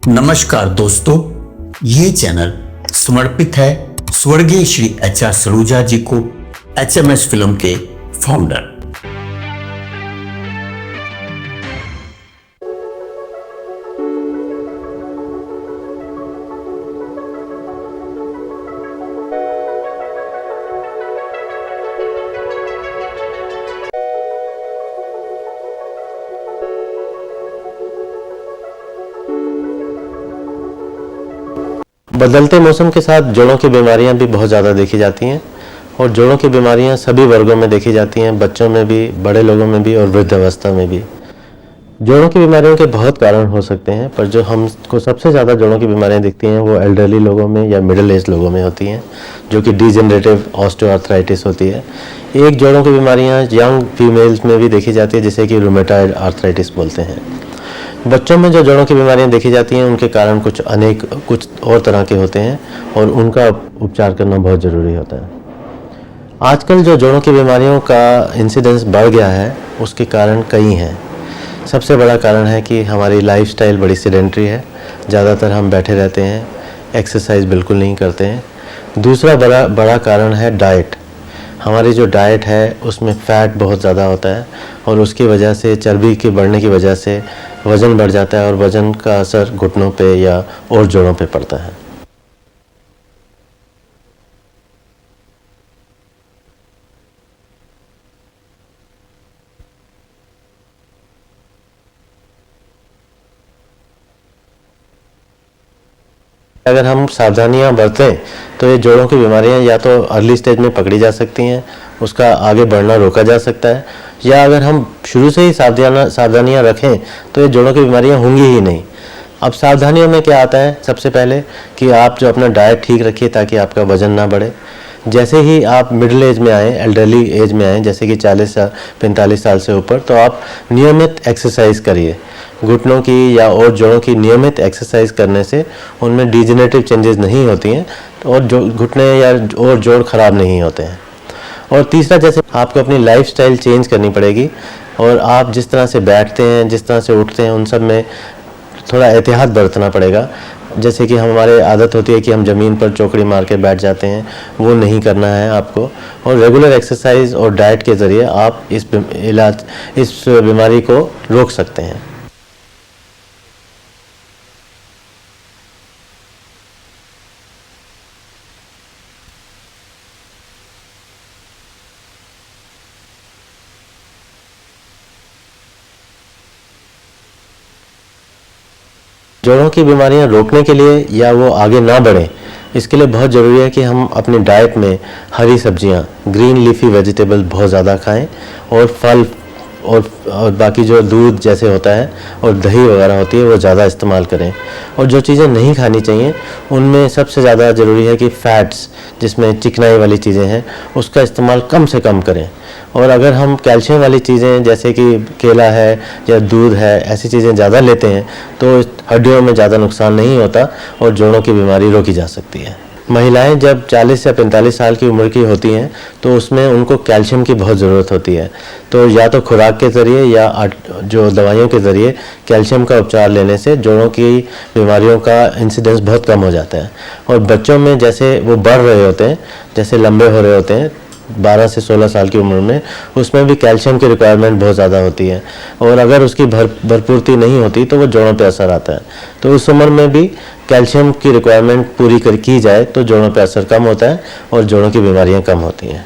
नमस्कार दोस्तों, ये चैनल समर्पित है स्वर्गीय श्री एच.आर. सलूजा जी को, HMS फिल्म के फाउंडर। बदलते मौसम के साथ जोड़ों की बीमारियां भी बहुत ज़्यादा देखी जाती हैं और जोड़ों की बीमारियां सभी वर्गों में देखी जाती हैं, बच्चों में भी, बड़े लोगों में भी और वृद्ध अवस्था में भी। जोड़ों की बीमारियों के बहुत कारण हो सकते हैं, पर जो हमको सबसे ज़्यादा जोड़ों की बीमारियां दिखती हैं वो एल्डरली लोगों में या मिडिल एज लोगों में होती हैं, जो कि डिजेनरेटिव ऑस्टियोआर्थराइटिस होती है। एक जोड़ों की बीमारियाँ यंग फीमेल्स में भी देखी जाती है, जिसे कि रूमेटॉइड आर्थराइटिस बोलते हैं। बच्चों में जो जोड़ों की बीमारियां देखी जाती हैं उनके कारण कुछ और तरह के होते हैं और उनका उपचार करना बहुत ज़रूरी होता है। आजकल जो जोड़ों की बीमारियों का इंसिडेंस बढ़ गया है उसके कारण कई हैं। सबसे बड़ा कारण है कि हमारी लाइफस्टाइल बड़ी सेडेंटरी है, ज़्यादातर हम बैठे रहते हैं, एक्सरसाइज बिल्कुल नहीं करते हैं। दूसरा बड़ा कारण है डाइट। हमारी जो डाइट है उसमें फ़ैट बहुत ज़्यादा होता है और उसकी वजह से, चर्बी के बढ़ने की वजह से वज़न बढ़ जाता है और वज़न का असर घुटनों पे या और जोड़ों पे पड़ता है। अगर हम सावधानियां बरतें तो ये जोड़ों की बीमारियां या तो अर्ली स्टेज में पकड़ी जा सकती हैं, उसका आगे बढ़ना रोका जा सकता है, या अगर हम शुरू से ही सावधानियां रखें तो ये जोड़ों की बीमारियां होंगी ही नहीं। अब सावधानियों में क्या आता है? सबसे पहले कि आप जो अपना डाइट ठीक रखिए ताकि आपका वज़न ना बढ़े। जैसे ही आप मिडिल एज में आएँ, एल्डरली एज में आएँ, जैसे कि 40 से 45 साल से ऊपर, तो आप नियमित एक्सरसाइज करिए। घुटनों की या और जोड़ों की नियमित एक्सरसाइज करने से उनमें डिजेनरेटिव चेंजेस नहीं होती हैं और जो घुटने या और जोड़ खराब नहीं होते हैं। और तीसरा, जैसे आपको अपनी लाइफस्टाइल चेंज करनी पड़ेगी और आप जिस तरह से बैठते हैं, जिस तरह से उठते हैं, उन सब में थोड़ा एहतियात बरतना पड़ेगा। जैसे कि हमारे आदत होती है कि हम ज़मीन पर चौकड़ी मार के बैठ जाते हैं, वो नहीं करना है आपको। और रेगुलर एक्सरसाइज और डाइट के ज़रिए आप इस बीमारी को रोक सकते हैं। जोड़ों की बीमारियां रोकने के लिए या वो आगे ना बढ़ें, इसके लिए बहुत ज़रूरी है कि हम अपनी डाइट में हरी सब्जियां, ग्रीन लीफी वेजिटेबल बहुत ज़्यादा खाएं और फल और बाकी जो दूध जैसे होता है और दही वगैरह होती है वो ज़्यादा इस्तेमाल करें। और जो चीज़ें नहीं खानी चाहिए उनमें सबसे ज़्यादा ज़रूरी है कि फ़ैट्स, जिसमें चिकनाई वाली चीज़ें हैं, उसका इस्तेमाल कम से कम करें। और अगर हम कैल्शियम वाली चीज़ें जैसे कि केला है या दूध है, ऐसी चीज़ें ज़्यादा लेते हैं तो हड्डियों में ज़्यादा नुकसान नहीं होता और जोड़ों की बीमारी रोकी जा सकती है। महिलाएं जब 40 या 45 साल की उम्र की होती हैं तो उसमें उनको कैल्शियम की बहुत ज़रूरत होती है, तो या तो खुराक के ज़रिए या जो दवाइयों के ज़रिए कैल्शियम का उपचार लेने से जोड़ों की बीमारियों का इंसिडेंस बहुत कम हो जाता है। और बच्चों में जैसे वो बढ़ रहे होते हैं, जैसे लंबे हो रहे होते हैं 12 से 16 साल की उम्र में, उसमें भी कैल्शियम की रिक्वायरमेंट बहुत ज़्यादा होती है और अगर उसकी भरपूर्ति नहीं होती तो वो जोड़ों पे असर आता है। तो उस उम्र में भी कैल्शियम की रिक्वायरमेंट पूरी की जाए तो जोड़ों पे असर कम होता है और जोड़ों की बीमारियां कम होती हैं।